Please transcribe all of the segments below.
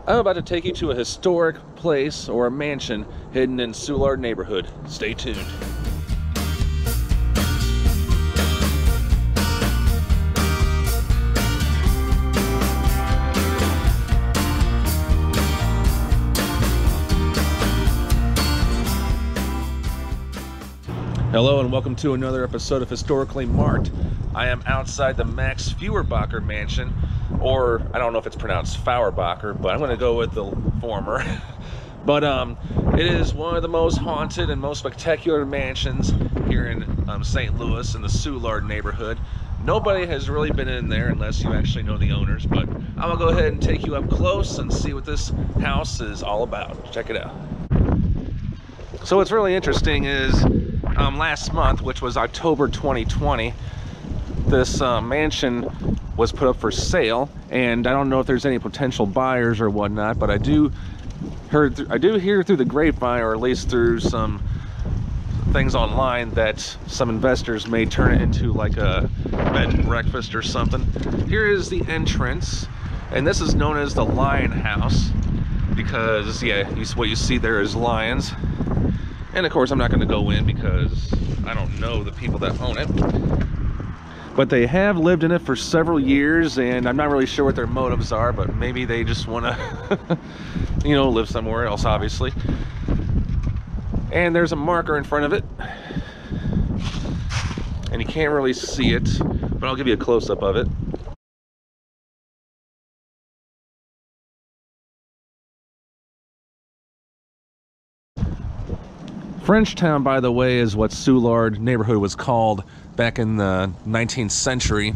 I'm about to take you to a historic place or a mansion hidden in Soulard neighborhood. Stay tuned. Hello and welcome to another episode of Historically Marked. I am outside the Max Feuerbacher mansion, or I don't know if it's pronounced Feuerbacher, but I'm going to go with the former. But it is one of the most haunted and most spectacular mansions here in St. Louis in the Soulard neighborhood. Nobody has really been in there unless you actually know the owners, but I'm going to go ahead and take you up close and see what this house is all about. Check it out. So what's really interesting is last month, which was October 2020, this mansion was put up for sale, and I don't know if there's any potential buyers or whatnot, but I do hear through the grapevine, or at least through some things online, that some investors may turn it into like a bed and breakfast or something. Here is the entrance, and this is known as the Lion House because, yeah, what you see there is lions. And of course, I'm not going to go in because I don't know the people that own it. But they have lived in it for several years, and I'm not really sure what their motives are, but maybe they just want to, you know, live somewhere else, obviously. And there's a marker in front of it. And you can't really see it, but I'll give you a close-up of it. Frenchtown, by the way, is what Soulard neighborhood was called back in the 19th century.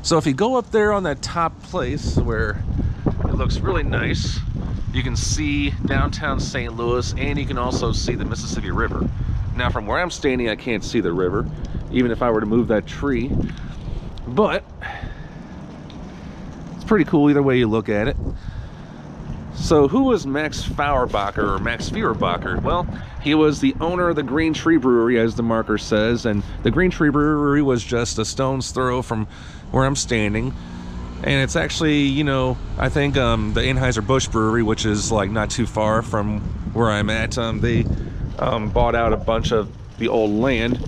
So if you go up there on that top place where it looks really nice, you can see downtown St. Louis, and you can also see the Mississippi River. Now from where I'm standing, I can't see the river, even if I were to move that tree. But it's pretty cool either way you look at it. So who was Max Feuerbacher, or Max Feuerbacher? Well, he was the owner of the Green Tree Brewery, as the marker says, and the Green Tree Brewery was just a stone's throw from where I'm standing. And it's actually, you know, I think the Anheuser-Busch Brewery, which is like not too far from where I'm at, they bought out a bunch of the old land.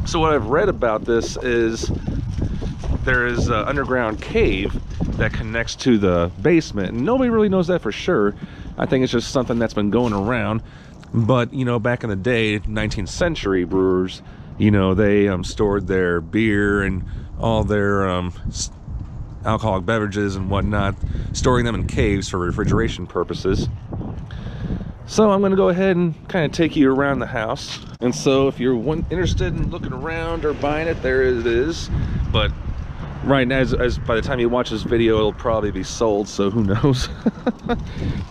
So what I've read about this is there is an underground cave that connects to the basement, and nobody really knows that for sure. I think it's just something that's been going around. But you know, back in the day, 19th century brewers, you know, they stored their beer and all their alcoholic beverages and whatnot, storing them in caves for refrigeration purposes. So I'm going to go ahead and kind of take you around the house. And so if you're interested in looking around or buying it, there it is. But right now, as by the time you watch this video, it'll probably be sold, so who knows.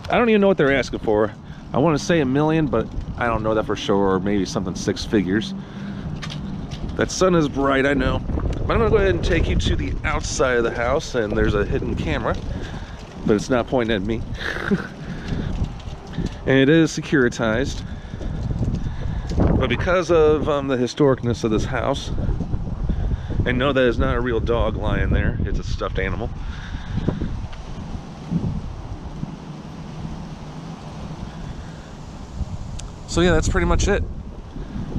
I don't even know what they're asking for. I want to say $1 million, but I don't know that for sure, or maybe something 6 figures. That sun is bright, I know. But I'm gonna go ahead and take you to the outside of the house, and there's a hidden camera, but it's not pointing at me. And it is securitized. But because of the historicness of this house, and no, that is not a real dog lying there, it's a stuffed animal. So yeah, that's pretty much it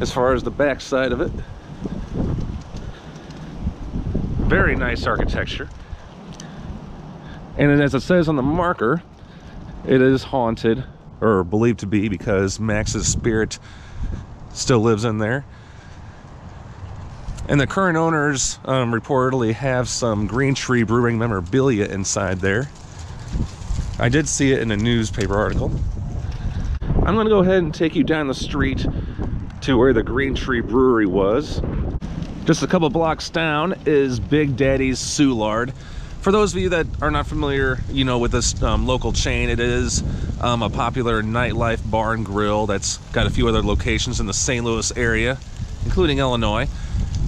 as far as the back side of it. Very nice architecture. And as it says on the marker, it is haunted, or believed to be, because Max's spirit still lives in there. And the current owners reportedly have some Green Tree Brewing memorabilia inside there. I did see it in a newspaper article. I'm going to go ahead and take you down the street to where the Green Tree Brewery was. Just a couple blocks down is Big Daddy's Soulard. For those of you that are not familiar, you know, with this local chain, it is a popular nightlife bar and grill that's got a few other locations in the St. Louis area, including Illinois.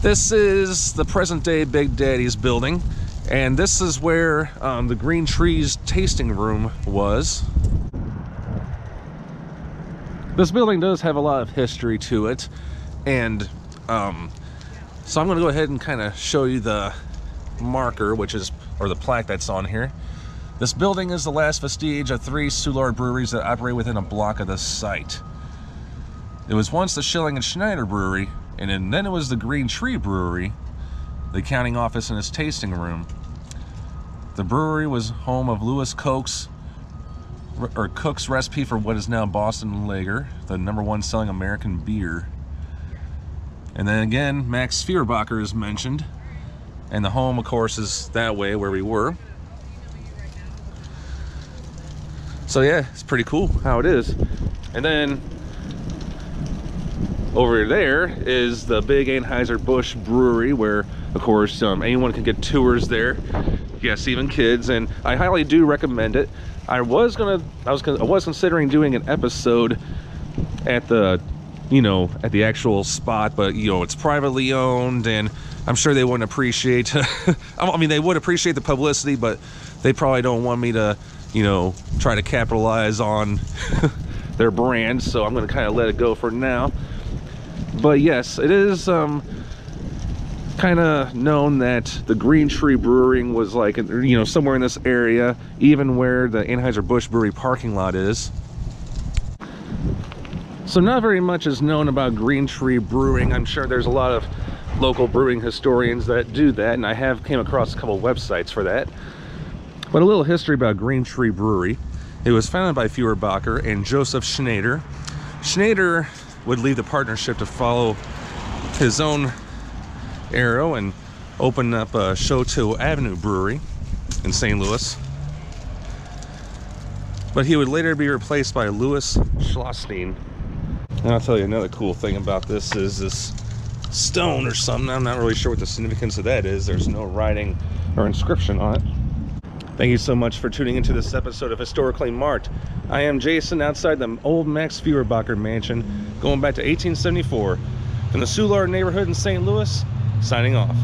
This is the present-day Big Daddy's building, and this is where the Green Tree's tasting room was. This building does have a lot of history to it, and so I'm going to go ahead and kind of show you the marker, which is, or the plaque that's on here. This building is the last vestige of 3 Soulard breweries that operate within a block of the site. It was once the Schilling and Schneider Brewery, and then it was the Green Tree Brewery, the accounting office and its tasting room. The brewery was home of Louis Cook's recipe for what is now Boston Lager, the #1 selling American beer. And then again, Max Feuerbacher is mentioned, and the home, of course, is that way where we were. So yeah, it's pretty cool how it is. And then over there is the big Anheuser-Busch brewery, where of course anyone can get tours there. Yes, even kids, and I highly do recommend it. I was considering doing an episode at the at the actual spot, but it's privately owned, and I'm sure they wouldn't appreciate I mean, they would appreciate the publicity, but they probably don't want me to try to capitalize on their brand, so I'm going to kind of let it go for now. But yes, it is kind of known that the Green Tree Brewing was like, somewhere in this area, even where the Anheuser-Busch Brewery parking lot is. So not very much is known about Green Tree Brewing. I'm sure there's a lot of local brewing historians that do that, and I have came across a couple websites for that. But a little history about Green Tree Brewery. It was founded by Feuerbacher and Joseph Schneider. Schneider would leave the partnership to follow his own arrow and open up a Choteau Avenue Brewery in St. Louis. But he would later be replaced by Louis Schlossstein. And I'll tell you another cool thing about this is this stone or something. I'm not really sure what the significance of that is. There's no writing or inscription on it. Thank you so much for tuning into this episode of Historically Marked. I am Jason, outside the old Max Feuerbacher mansion, going back to 1874 in the Soulard neighborhood in St. Louis, signing off.